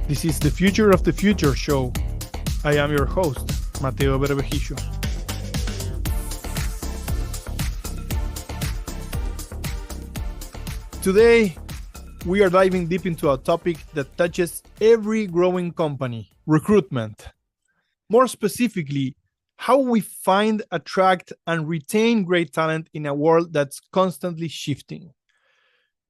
This is the Future of the Future show. I am your host, Mateo Berbejicio. Today, we are diving deep into a topic that touches every growing company, recruitment. More specifically, how we find, attract, and retain great talent in a world that's constantly shifting.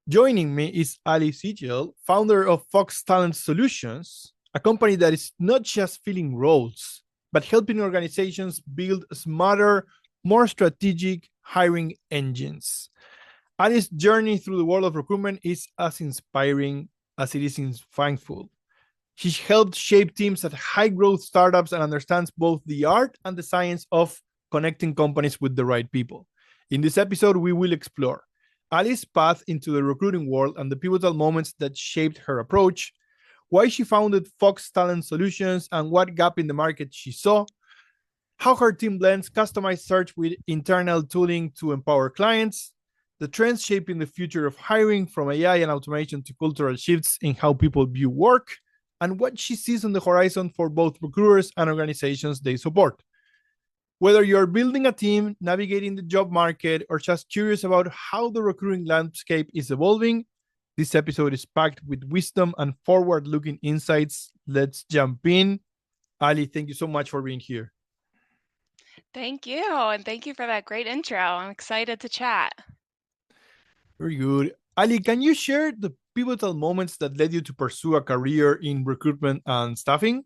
Joining me is Ali Sichel, founder of Fox Talent Solutions, a company that is not just filling roles, but helping organizations build smarter, more strategic hiring engines. Ali's journey through the world of recruitment is as inspiring as it is thankful. She helped shape teams at high growth startups and understands both the art and the science of connecting companies with the right people. In this episode, we will explore Ali's path into the recruiting world and the pivotal moments that shaped her approach, why she founded Fox Talent Solutions and what gap in the market she saw, how her team blends customized search with internal tooling to empower clients, the trends shaping the future of hiring from AI and automation to cultural shifts in how people view work, and what she sees on the horizon for both recruiters and organizations they support. Whether you're building a team, navigating the job market, or just curious about how the recruiting landscape is evolving, this episode is packed with wisdom and forward-looking insights. Let's jump in. Ali, thank you so much for being here. Thank you. And thank you for that great intro. I'm excited to chat. Very good. Ali, can you share the pivotal moments that led you to pursue a career in recruitment and staffing?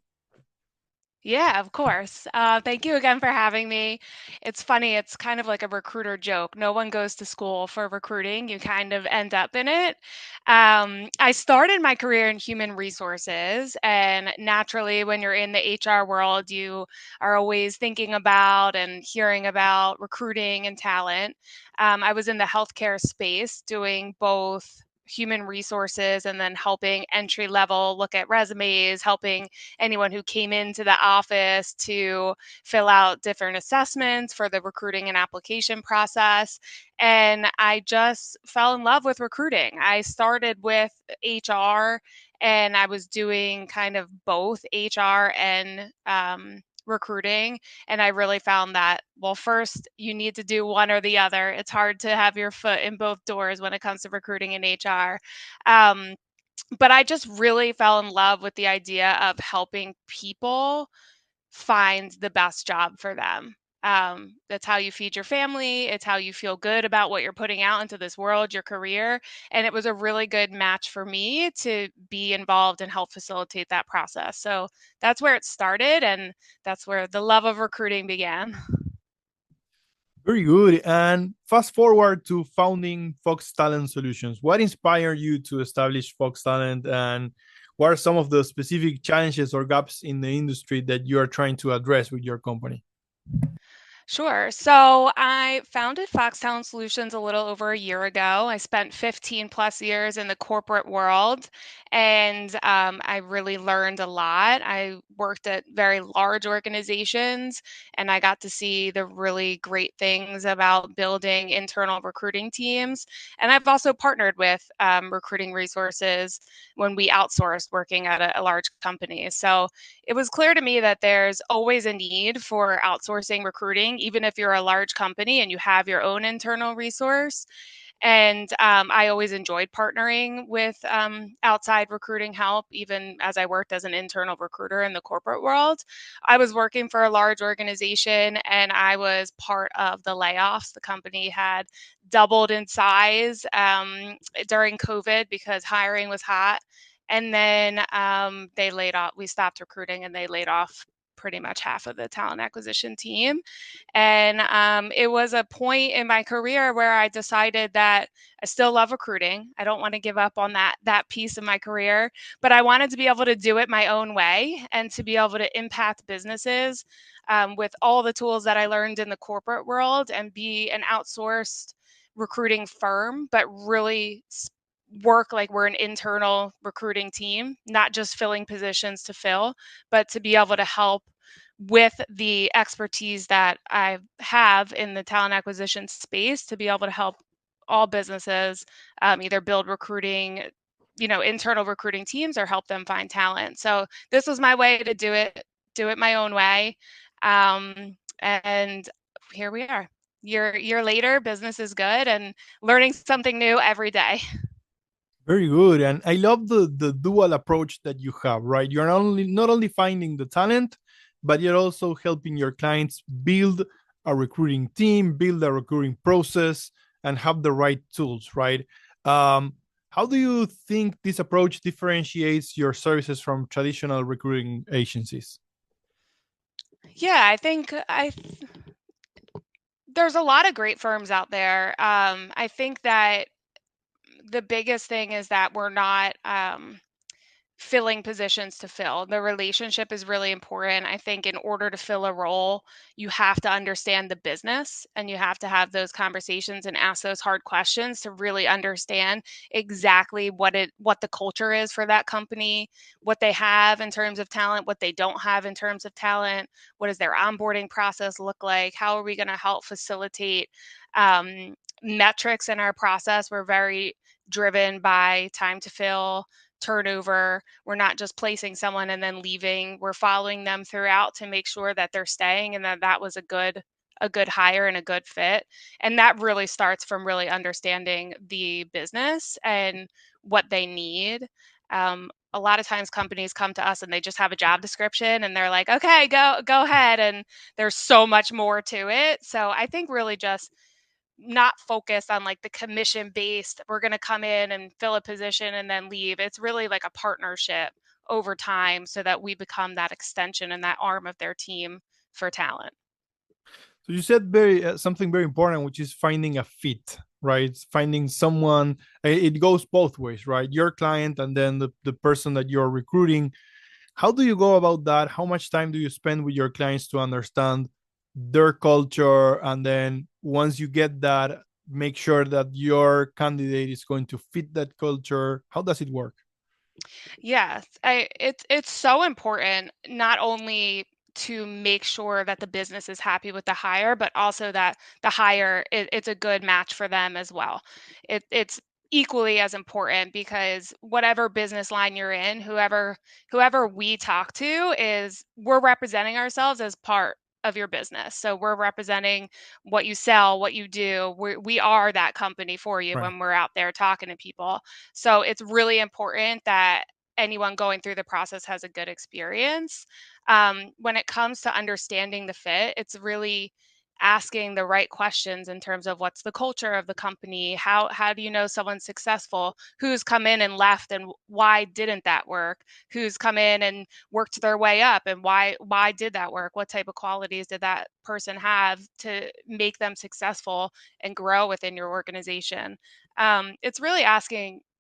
Yeah, of course. Thank you again for having me. It's funny, it's kind of like a recruiter joke. No one goes to school for recruiting, you kind of end up in it. I started my career in human resources, and naturally, when you're in the HR world, you are always thinking about and hearing about recruiting and talent. I was in the healthcare space doing both human resources and then helping entry level look at resumes, helping anyone who came into the office to fill out different assessments for the recruiting and application process. And I just fell in love with recruiting. I started with HR and I was doing kind of both HR and recruiting. And I really found that, well, first, you need to do one or the other. It's hard to have your foot in both doors when it comes to recruiting and HR. Um, but I just really fell in love with the idea of helping people find the best job for them. That's how you feed your family. It's how you feel good about what you're putting out into this world, your career. And it was a really good match for me to be involved and help facilitate that process. So that's where it started. And that's where the love of recruiting began. Very good. And fast forward to founding Fox Talent Solutions. What inspired you to establish Fox Talent, and what are some of the specific challenges or gaps in the industry that you are trying to address with your company? Sure. So I founded Foxtown Solutions a little over a year ago. I spent 15 plus years in the corporate world, and I really learned a lot. I worked at very large organizations, and I got to see the really great things about building internal recruiting teams. And I've also partnered with recruiting resources when we outsourced working at a large company. So it was clear to me that there's always a need for outsourcing recruiting, even if you're a large company and you have your own internal resource. And I always enjoyed partnering with outside recruiting help, even as I worked as an internal recruiter in the corporate world. I was working for a large organization and I was part of the layoffs. The company had doubled in size during COVID because hiring was hot. And then they laid off, we stopped recruiting and they laid off pretty much half of the talent acquisition team. And it was a point in my career where I decided that I still love recruiting. I don't want to give up on that piece of my career, but I wanted to be able to do it my own way and to be able to impact businesses with all the tools that I learned in the corporate world and be an outsourced recruiting firm, but really work like we're an internal recruiting team, not just filling positions to fill, but to be able to help with the expertise that I have in the talent acquisition space to be able to help all businesses either build recruiting internal recruiting teams or help them find talent. So this was my way to do it my own way. And here we are. Year later, business is good and learning something new every day. Very good. And I love the dual approach that you have, right? You're not only finding the talent, but you're also helping your clients build a recruiting team, build a recruiting process, and have the right tools, right? How do you think this approach differentiates your services from traditional recruiting agencies? Yeah, I think there's a lot of great firms out there. I think that the biggest thing is that we're not filling positions to fill. The relationship is really important. I think in order to fill a role, you have to understand the business and you have to have those conversations and ask those hard questions to really understand exactly what the culture is for that company, what they have in terms of talent, what they don't have in terms of talent, what does their onboarding process look like, how are we going to help facilitate metrics in our process. We're very driven by time to fill, turnover. We're not just placing someone and then leaving. We're following them throughout to make sure that they're staying and that was a good hire and a good fit. And that really starts from really understanding the business and what they need. A lot of times companies come to us and they just have a job description and they're like, okay, go ahead. And there's so much more to it. So I think really just not focused on like the commission based, we're going to come in and fill a position and then leave. It's really like a partnership over time so that we become that extension and that arm of their team for talent. So you said very something very important, which is finding a fit, right? Finding someone. It goes both ways, right? Your client and then the person that you're recruiting. How do you go about that? How much time do you spend with your clients to understand their culture? And then once you get that, make sure that your candidate is going to fit that culture. How does it work? Yes, it's so important not only to make sure that the business is happy with the hire, but also that the hire it's a good match for them as well. It's equally as important because whatever business line you're in, whoever we talk to is we're representing ourselves as part of your business. So we're representing what you sell, what you do. We are that company for you Right. when we're out there talking to people. So it's really important that anyone going through the process has a good experience. When it comes to understanding the fit, it's really asking the right questions in terms of what's the culture of the company, how do you know someone's successful, who's come in and left and why didn't that work, who's come in and worked their way up and why did that work, what type of qualities did that person have to make them successful and grow within your organization. It's really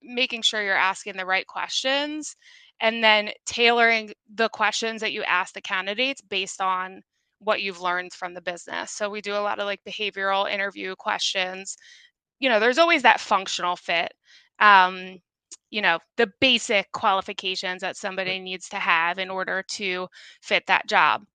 making sure you're asking the right questions and then tailoring the questions that you ask the candidates based on what you've learned from the business. So we do a lot of like behavioral interview questions. There's always that functional fit. Um, the basic qualifications that Right. somebody needs to have in order to fit that job.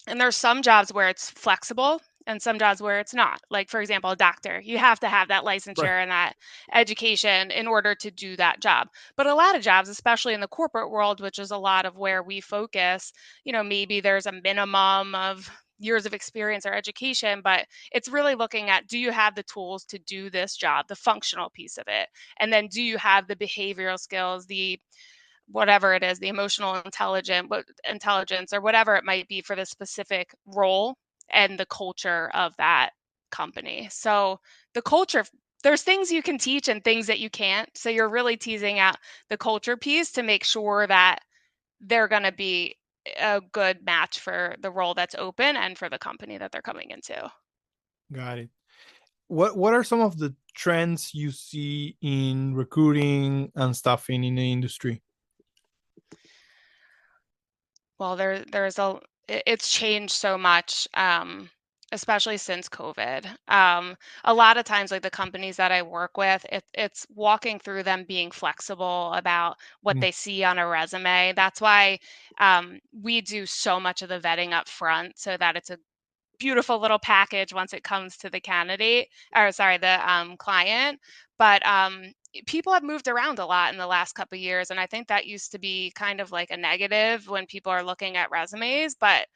And there's some jobs where it's flexible and some jobs where it's not. Like, for example, a doctor, you have to have that Right. licensure and that education in order to do that job. But a lot of jobs, especially in the corporate world, which is a lot of where we focus, maybe there's a minimum of years of experience or education, but it's really looking at, do you have the tools to do this job, the functional piece of it? And then do you have the behavioral skills, the whatever it is, the intelligence or whatever it might be for the specific role and the culture of that company. So the culture, there's things you can teach and things that you can't. So you're really teasing out the culture piece to make sure that they're going to be a good match for the role that's open and for the company that they're coming into. Got it. What are some of the trends you see in recruiting and staffing in the industry? Well, it's changed so much, especially since COVID. A lot of times, like the companies that I work with, it's walking through them being flexible about what Mm. they see on a resume. That's why we do so much of the vetting up front so that it's a beautiful little package once it comes to the candidate or sorry, the client. But people have moved around a lot in the last couple of years, and I think that used to be kind of like a negative when people are looking at resumes, but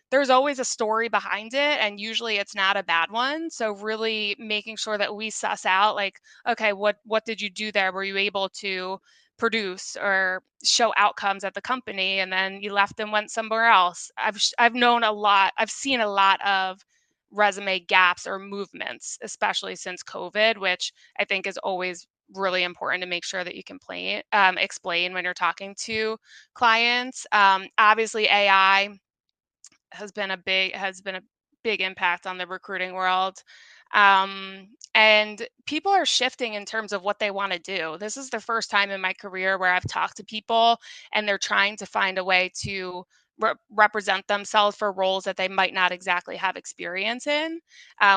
there's always a story behind it, and usually it's not a bad one. So really making sure that we suss out, like, okay, what did you do there? Were you able to produce or show outcomes at the company, and then you left and went somewhere else? I've known a lot. I've seen a lot of resume gaps or movements, especially since COVID, which I think is always really important to make sure that you can explain when you're talking to clients. Obviously, AI has been a big impact on the recruiting world. And people are shifting in terms of what they want to do. This is the first time in my career where I've talked to people and they're trying to find a way to represent themselves for roles that they might not exactly have experience in,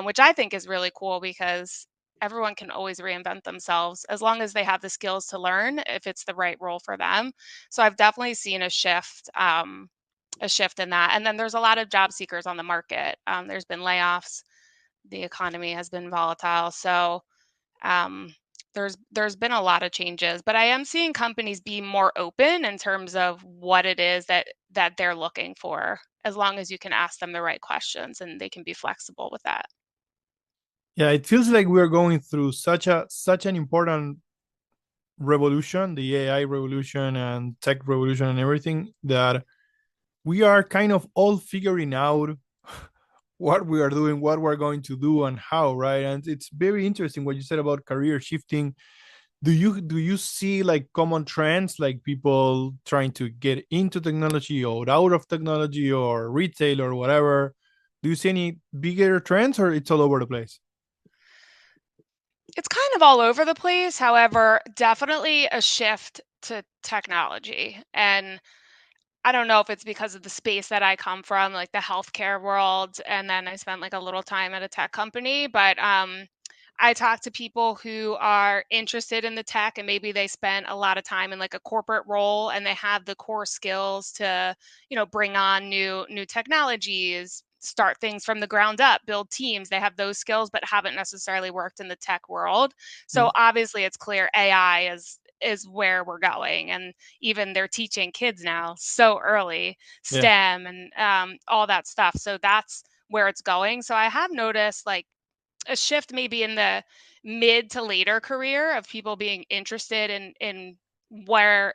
which I think is really cool because everyone can always reinvent themselves as long as they have the skills to learn if it's the right role for them. So I've definitely seen a shift in that. And then there's a lot of job seekers on the market. There's been layoffs. The economy has been volatile. So um, there's been a lot of changes, but I am seeing companies be more open in terms of what it is that they're looking for, as long as you can ask them the right questions and they can be flexible with that. Yeah, it feels like we're going through such an important revolution, the AI revolution and tech revolution and everything, that we are kind of all figuring out what we are doing, what we're going to do, and how, right? And it's very interesting what you said about career shifting. Do you see like common trends, like people trying to get into technology or out of technology or retail or whatever? Do you see any bigger trends, or it's all over the place? It's kind of all over the place. However, definitely a shift to technology. And I don't know if it's because of the space that I come from, like the healthcare world, and then I spent like a little time at a tech company, but I talk to people who are interested in the tech and maybe they spent a lot of time in like a corporate role and they have the core skills to, bring on new technologies, start things from the ground up, build teams. They have those skills but haven't necessarily worked in the tech world. Yeah, So obviously it's clear AI is where we're going, and even they're teaching kids now so early yeah, STEM and all that stuff. So that's where it's going. So I have noticed like a shift maybe in the mid to later career of people being interested in where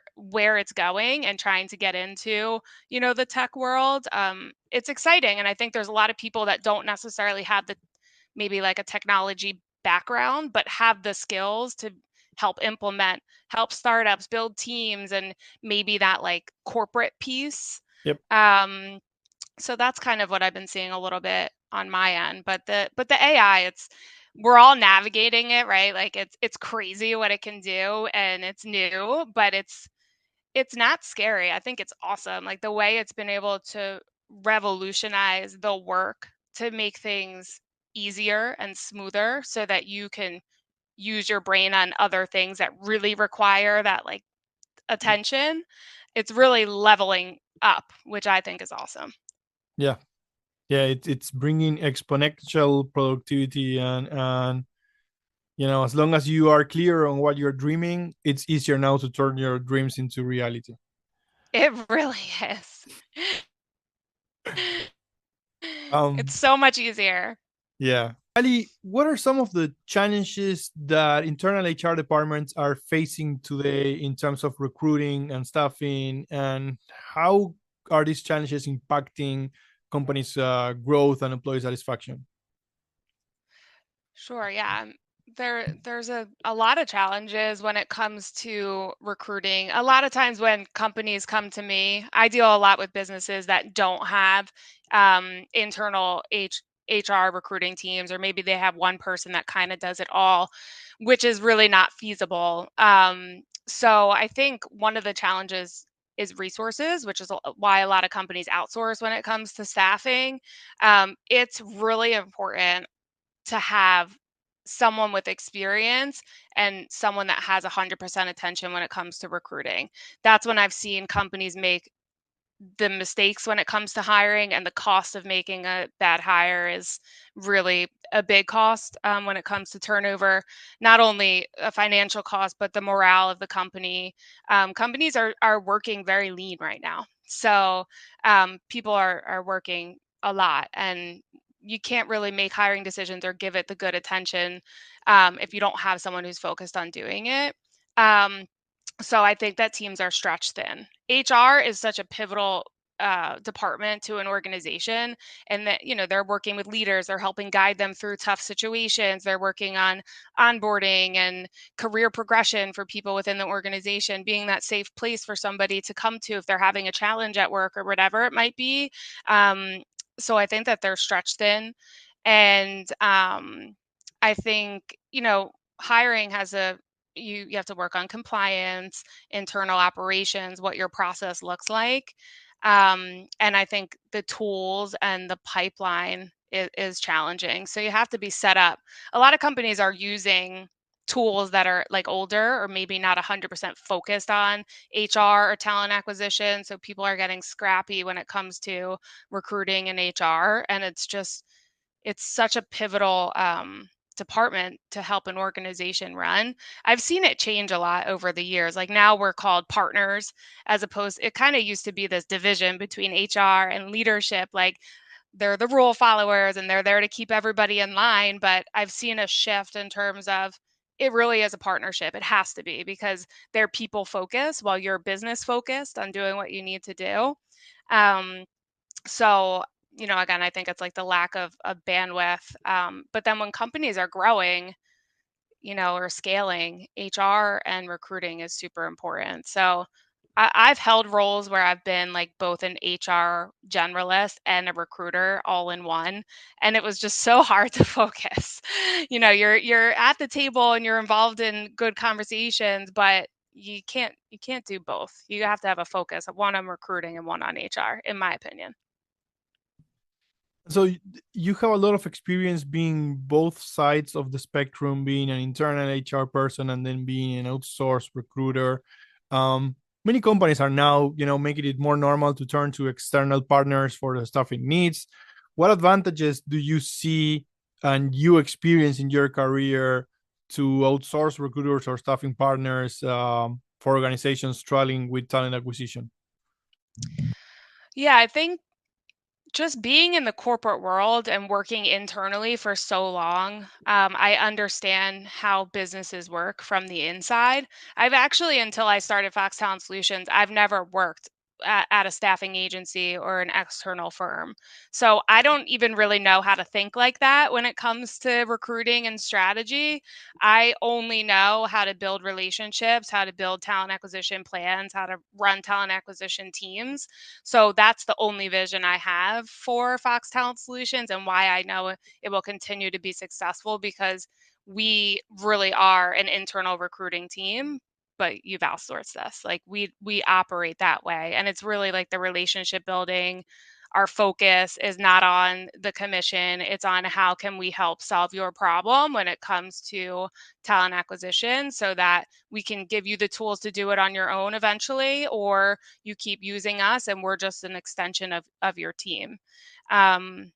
it's going and trying to get into the tech world. It's exciting, and I think there's a lot of people that don't necessarily have the maybe like a technology background but have the skills to help implement, help startups build teams, and maybe that like corporate piece. yep, um so that's kind of what I've been seeing a little bit on my end. But the AI, it's we're all navigating it, right? Like it's crazy what it can do and it's new, but it's not scary. I think it's awesome. Like the way it's been able to revolutionize the work to make things easier and smoother so that you can use your brain on other things that really require that like attention. It's really leveling up, which I think is awesome. yeah, yeah. It's bringing exponential productivity, and as long as you are clear on what you're dreaming, it's easier now to turn your dreams into reality. It really is. It's Um, so much easier. yeah. Ali, what are some of the challenges that internal HR departments are facing today in terms of recruiting and staffing, and how are these challenges impacting companies' growth and employee satisfaction? Sure, yeah. There's a lot of challenges when it comes to recruiting. A lot of times when companies come to me, I deal a lot with businesses that don't have internal HR recruiting teams, or maybe they have one person that kind of does it all, which is really not feasible. So I think one of the challenges is resources, which is why a lot of companies outsource when it comes to staffing. It's really important to have someone with experience and someone that has 100% attention when it comes to recruiting. That's when I've seen companies make the mistakes when it comes to hiring, and the cost of making a bad hire is really a big cost when it comes to turnover. Not only a financial cost, but the morale of the company. Companies are working very lean right now, so people are working a lot, and you can't really make hiring decisions or give it the good attention if you don't have someone who's focused on doing it. Um, so I think that teams are stretched thin. HR is such a pivotal department to an organization, and that they're working with leaders, they're helping guide them through tough situations, they're working on onboarding and career progression for people within the organization, being that safe place for somebody to come to if they're having a challenge at work or whatever it might be. Um, so I think that they're stretched thin, and I think hiring has a you have to work on compliance, internal operations, what your process looks like. And I think the tools and the pipeline is challenging. So you have to be set up. A lot of companies are using tools that are like older or maybe not 100% focused on HR or talent acquisition. So people are getting scrappy when it comes to recruiting and HR. And it's such a pivotal department to help an organization run. I've seen it change a lot over the years. Like now we're called partners, as opposed, it kind of used to be this division between HR and leadership. Like they're the rule followers and they're there to keep everybody in line. But I've seen a shift in terms of it really is a partnership. It has to be, because they're people focused while you're business focused on doing what you need to do. Um, so, again, I think it's like the lack of bandwidth. But then when companies are growing, or scaling, HR and recruiting is super important. So I've held roles where I've been like both an HR generalist and a recruiter all in one, and it was just so hard to focus. You're at the table and you're involved in good conversations, but you can't do both. You have to have a focus, one on recruiting and one on HR, in my opinion. So you have a lot of experience being both sides of the spectrum, being an internal HR person and then being an outsourced recruiter. Many companies are now, making it more normal to turn to external partners for the staffing needs. What advantages do you see and you experience in your career to outsource recruiters or staffing partners for organizations struggling with talent acquisition? Yeah, I think just being in the corporate world and working internally for so long, I understand how businesses work from the inside. I've actually, until I started Fox Talent Solutions, I've never worked at a staffing agency or an external firm. So I don't even really know how to think like that when it comes to recruiting and strategy. I only know how to build relationships, how to build talent acquisition plans, how to run talent acquisition teams. So that's the only vision I have for Fox Talent Solutions, and why I know it will continue to be successful, because we really are an internal recruiting team, but you've outsourced this. Like we operate that way, and it's really like the relationship building. Our focus is not on the commission, it's on how can we help solve your problem when it comes to talent acquisition, so that we can give you the tools to do it on your own eventually, or you keep using us and we're just an extension of your team. Um,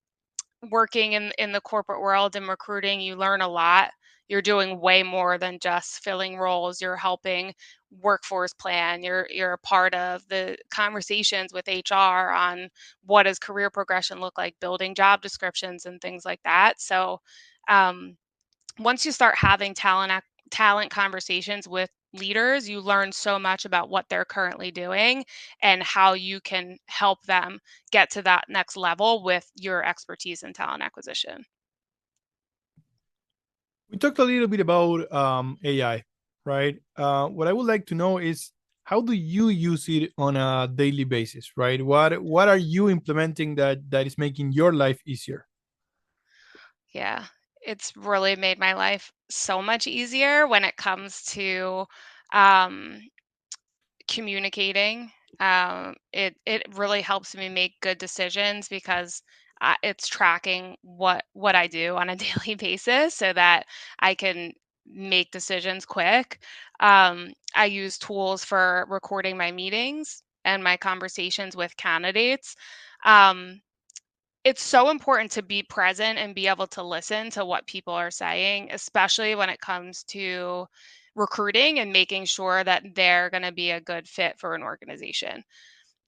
Working in the corporate world and recruiting, you learn a lot. You're doing way more than just filling roles. You're helping workforce plan. You're a part of the conversations with HR on what does career progression look like, building job descriptions and things like that. So um, once you start having talent conversations with leaders, you learn so much about what they're currently doing and how you can help them get to that next level with your expertise in talent acquisition. We talked a little bit about AI, right? What I would like to know is how do you use it on a daily basis, right? What are you implementing that is making your life easier? Yeah, it's really made my life so much easier when it comes to um, communicating. It really helps me make good decisions, because it's tracking what I do on a daily basis, so that I can make decisions quick. I use tools for recording my meetings. and my conversations with candidates, um, it's so important to be present and be able to listen to what people are saying, especially when it comes to recruiting and making sure that they're going to be a good fit for an organization.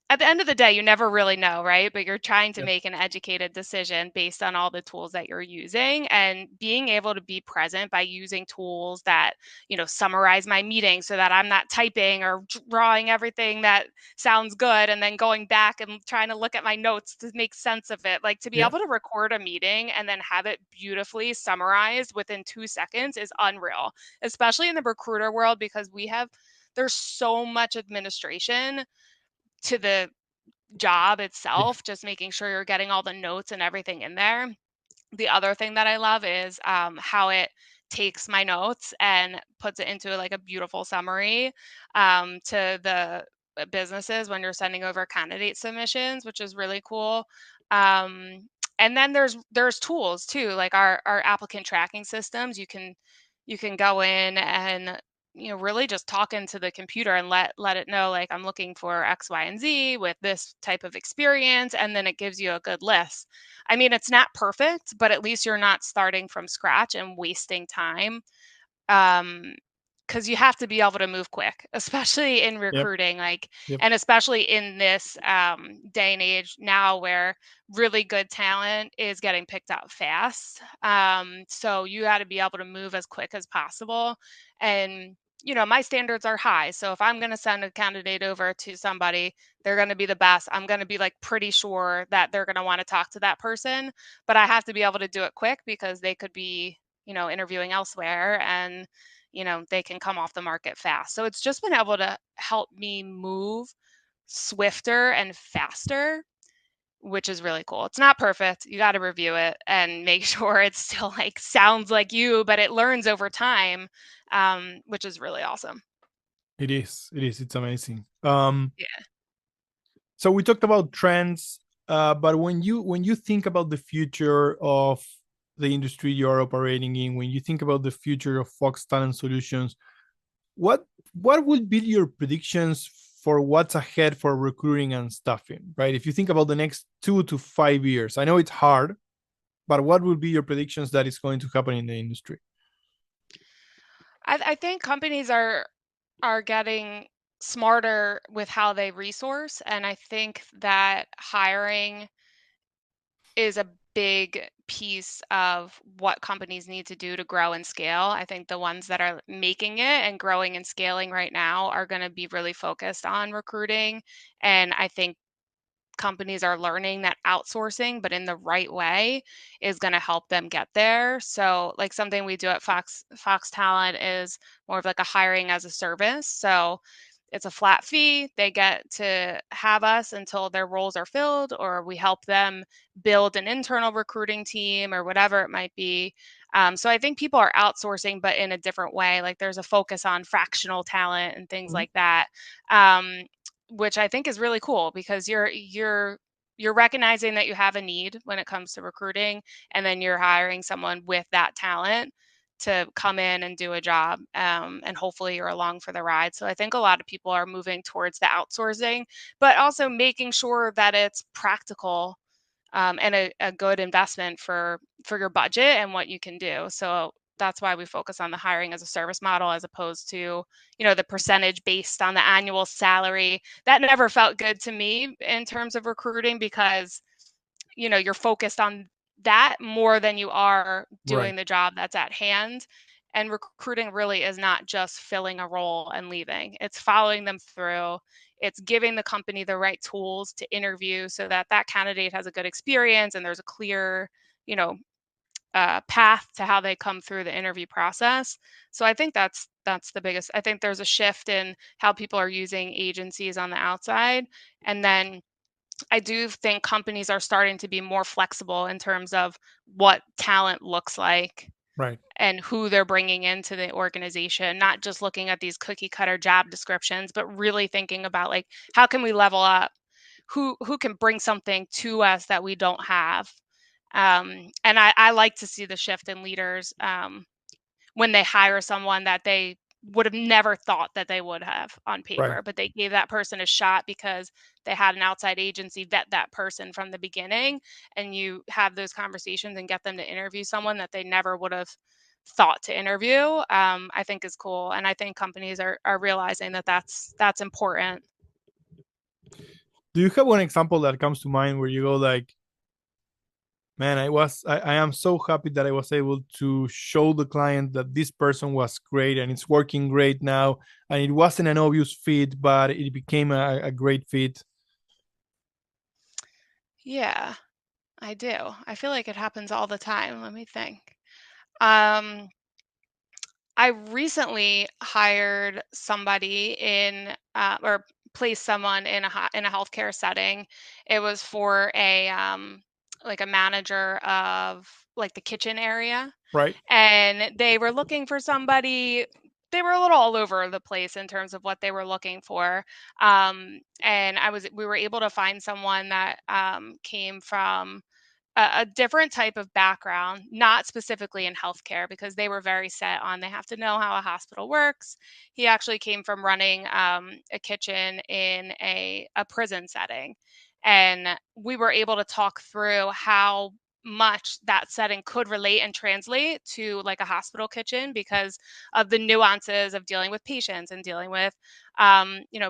At the end of the day, you never really know, right? But you're trying to Yep. make an educated decision based on all the tools that you're using, and being able to be present by using tools that, summarize my meeting so that I'm not typing or drawing everything that sounds good and then going back and trying to look at my notes to make sense of it. Like, to be Yeah. able to record a meeting and then have it beautifully summarized within 2 seconds is unreal, especially in the recruiter world, because there's so much administration to the job Yeah. itself, just making sure you're getting all the notes and everything in there. The other thing that I love is how it takes my notes and puts it into like a beautiful summary to the businesses when you're sending over candidate submissions, which is really cool. And then there's tools too, like our applicant tracking systems. You can go in and really just talk into the computer and let it know, like, I'm looking for X, Y, and Z with this type of experience, and then it gives you a good list. I mean, it's not perfect, but at least you're not starting from scratch and wasting time. Um, because you have to be able to move quick, especially in Yep. recruiting, like, Yep. and especially in this day and age now where really good talent is getting picked up fast. So you got to be able to move as quick as possible. And my standards are high. So if I'm going to send a candidate over to somebody, they're going to be the best. I'm going to be like pretty sure that they're going to want to talk to that person, but I have to be able to do it quick because they could be interviewing elsewhere, and they can come off the market fast. So it's just been able to help me move swifter and faster, which is really cool. It's not perfect. You got to review it and make sure it still like sounds like you, but it learns over time, which is really awesome. It is. It is. It's amazing. Yeah. So we talked about trends, but when you think about the future of the industry you're operating in, when you think about the future of Fox Talent Solutions, what would be your predictions for what's ahead for recruiting and staffing? Right, if you think about the next 2 to 5 years, I know it's hard, but what would be your predictions that is going to happen in the industry? I think companies are getting smarter with how they resource, and I think that hiring is a big piece of what companies need to do to grow and scale. I think the ones that are making it and growing and scaling right now are going to be really focused on recruiting. And I think companies are learning that outsourcing, but in the right way, is going to help them get there. So, like, something we do at Fox Talent is more of like a hiring as a service. So it's a flat fee. They get to have us until their roles are filled, or we help them build an internal recruiting team or whatever it might be. So I think people are outsourcing, but in a different way. Like, there's a focus on fractional talent and things Mhm. like that. Um, which I think is really cool, because you're recognizing that you have a need when it comes to recruiting, and then you're hiring someone with that talent to come in and do a job, and hopefully you're along for the ride. So I think a lot of people are moving towards the outsourcing, but also making sure that it's practical, and a good investment for your budget and what you can do. So that's why we focus on the hiring as a service model, as opposed to the percentage based on the annual salary. That never felt good to me in terms of recruiting, because you're focused on that more than you are Right. doing the job that's at hand. And recruiting really is not just filling a role and leaving. It's following them through. It's giving the company the right tools to interview so that that candidate has a good experience and there's a clear, you know, path to how they come through the interview process. So I think that's the biggest. I think there's a shift in how people are using agencies on the outside, and then I do think companies are starting to be more flexible in terms of what talent looks like Right. and who they're bringing into the organization, not just looking at these cookie cutter job descriptions, but really thinking about, like, how can we level up? Who can bring something to us that we don't have? And I like to see the shift in leaders, when they hire someone, that they would have never thought that they would have on Right. paper, but they gave that person a shot because they had an outside agency vet that person from the beginning, and you have those conversations and get them to interview someone that they never would have thought to interview. I think is cool, and I think companies are realizing that that's important. Do you have one example that comes to mind where you go like, man, I am so happy that I was able to show the client that this person was great and it's working great now, and it wasn't an obvious fit, but it became a great fit. Yeah, I do. I feel like it happens all the time. Let me think. Um, I recently hired somebody in, or placed someone in in a healthcare setting. It was for a like a manager of like the kitchen area, Right. and they were looking for somebody. They were a little all over the place in terms of what they were looking for, and we were able to find someone that came from a different type of background, not specifically in healthcare, because they were very set on they have to know how a hospital works. He actually came from running a kitchen in a prison setting. And we were able to talk through how much that setting could relate and translate to like a hospital kitchen because of the nuances of dealing with patients and dealing with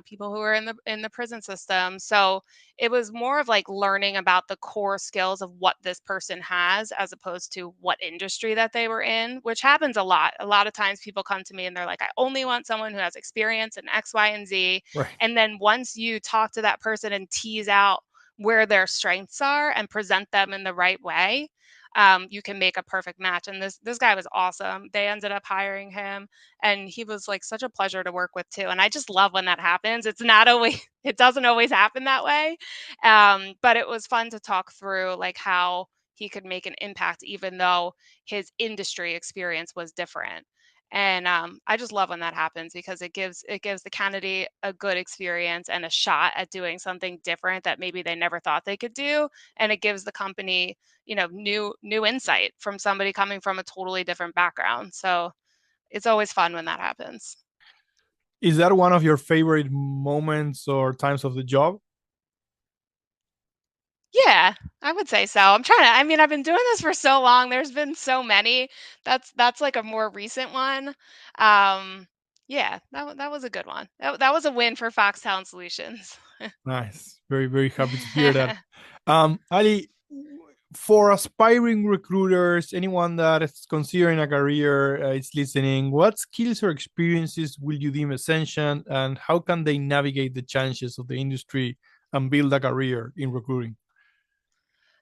people who are in the prison system. So it was more of like learning about the core skills of what this person has as opposed to what industry that they were in, which happens a lot. A lot of times people come to me and they're like, I only want someone who has experience in X, Y, and Z. Right. And then once you talk to that person and tease out where their strengths are and present them in the right way, you can make a perfect match. And this guy was awesome. They ended up hiring him, and he was like such a pleasure to work with too. And I just love when that happens. It's not always it doesn't always happen that way, but it was fun to talk through like how he could make an impact even though his industry experience was different. And I just love when that happens because it gives the candidate a good experience and a shot at doing something different that maybe they never thought they could do, and it gives the company new insight from somebody coming from a totally different background. So it's always fun when that happens. Is that one of your favorite moments or times of the job? Yeah, I would say so. I mean, I've been doing this for so long. There's been so many. That's like a more recent one. Um, yeah, that was a good one. That was a win for Foxtown Solutions. Nice. Very, very happy to hear that. Ali, for aspiring recruiters, anyone that is considering a career is listening, what skills or experiences will you deem essential, and how can they navigate the challenges of the industry and build a career in recruiting?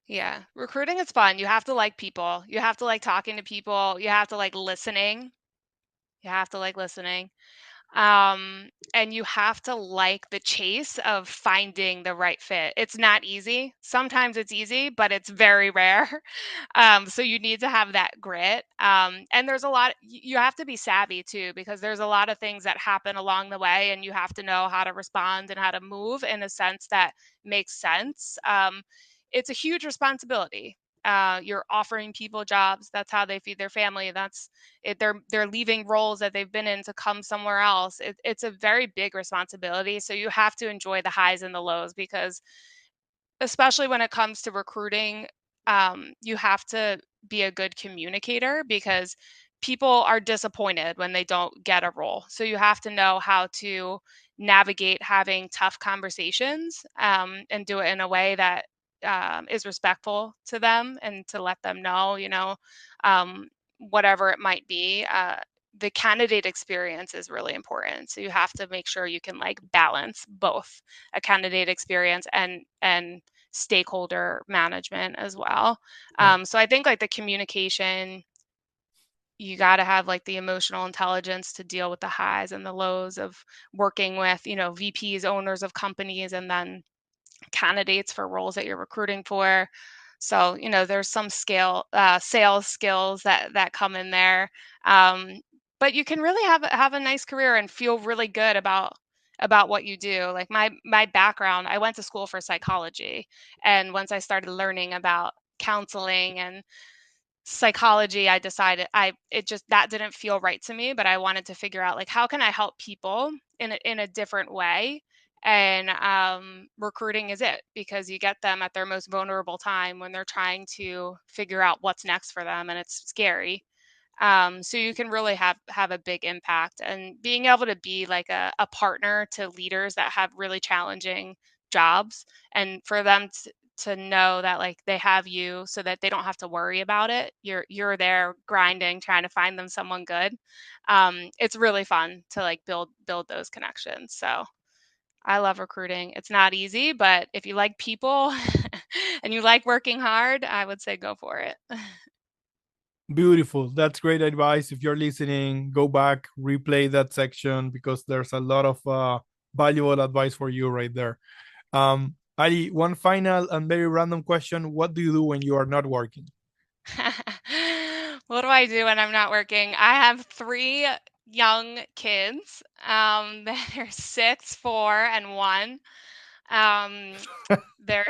Yeah, recruiting is fun. You have to like people. You have to like talking to people. You have to like listening. You have to like listening. And you have to like the chase of finding the right fit. It's not easy. Sometimes it's easy, but it's very rare. So you need to have that grit. And there's a lot, you have to be savvy too, because there's a lot of things that happen along the way, and you have to know how to respond and how to move in a sense that makes sense. It's a huge responsibility. You're offering people jobs. That's how they feed their family. That's it, they're leaving roles that they've been in to come somewhere else. It's a very big responsibility. So you have to enjoy the highs and the lows because especially when it comes to recruiting, you have to be a good communicator because people are disappointed when they don't get a role. So you have to know how to navigate having tough conversations, and do it in a way that is respectful to them and to let them know, um, whatever it might be. The candidate experience is really important. So you have to make sure you can like balance both a candidate experience and stakeholder management as well. Right. So I think like the communication, you got to have like the emotional intelligence to deal with the highs and the lows of working with, VPs, owners of companies, and then candidates for roles that you're recruiting for. So, there's some sales skills that come in there. Um, but you can really have a nice career and feel really good about what you do. Like my background, I went to school for psychology, and once I started learning about counseling and psychology, I decided it just that didn't feel right to me, but I wanted to figure out like how can I help people in a different way. And recruiting is it because you get them at their most vulnerable time when they're trying to figure out what's next for them, and it's scary. So you can really have a big impact, and being able to be like a partner to leaders that have really challenging jobs, and for them to know that like they have you so that they don't have to worry about it. You're there grinding, trying to find them someone good. It's really fun to like build those connections. So I love recruiting. It's not easy, but if you like people and you like working hard, I would say go for it. Beautiful. That's great advice. If you're listening, go back, replay that section because there's a lot of valuable advice for you right there. Ali, one final and very random question. What do you do when you are not working? What do I do when I'm not working? I have three young kids. They're 6, 4, and 1. Um, they're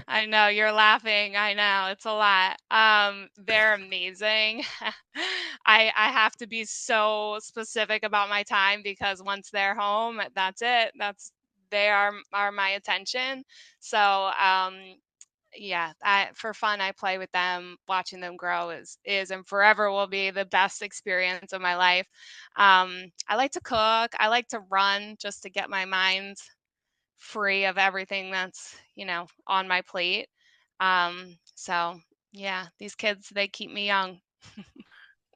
I know you're laughing. I know it's a lot. They're amazing. I have to be so specific about my time because once they're home, that's it. They are my attention. So yeah, for fun, I play with them. Watching them grow is and forever will be the best experience of my life. I like to cook. I like to run just to get my mind free of everything that's on my plate. So yeah, these kids they keep me young.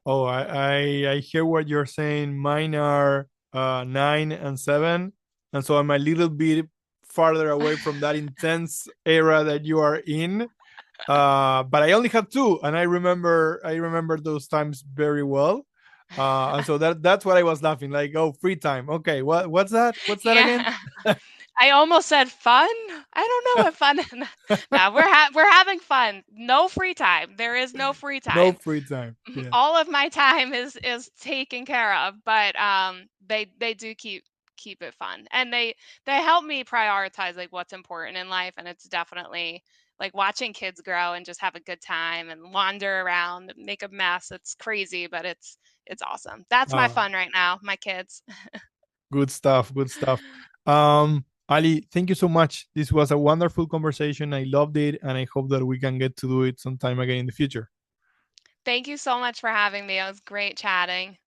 Oh, I hear what you're saying. Mine are 9 and 7, and so I'm a little bit farther away from that intense era that you are in. But I only have two, and I remember those times very well. And so that's what I was laughing like. Oh, free time. Okay, what's that? What's that again? Yeah. I almost said fun. I don't know what fun. No, we're having fun. No free time. There is no free No time. free time. Yeah. All of my time is taken care of, but they do keep it fun, and they help me prioritize like what's important in life, and it's definitely like watching kids grow and just have a good time and wander around and make a mess. It's crazy, but it's awesome. That's my Uh, fun right now, my kids. Good stuff. Good stuff. Ali, thank you so much. This was a wonderful conversation. I loved it, and I hope that we can get to do it sometime again in the future. Thank you so much for having me. It was great chatting.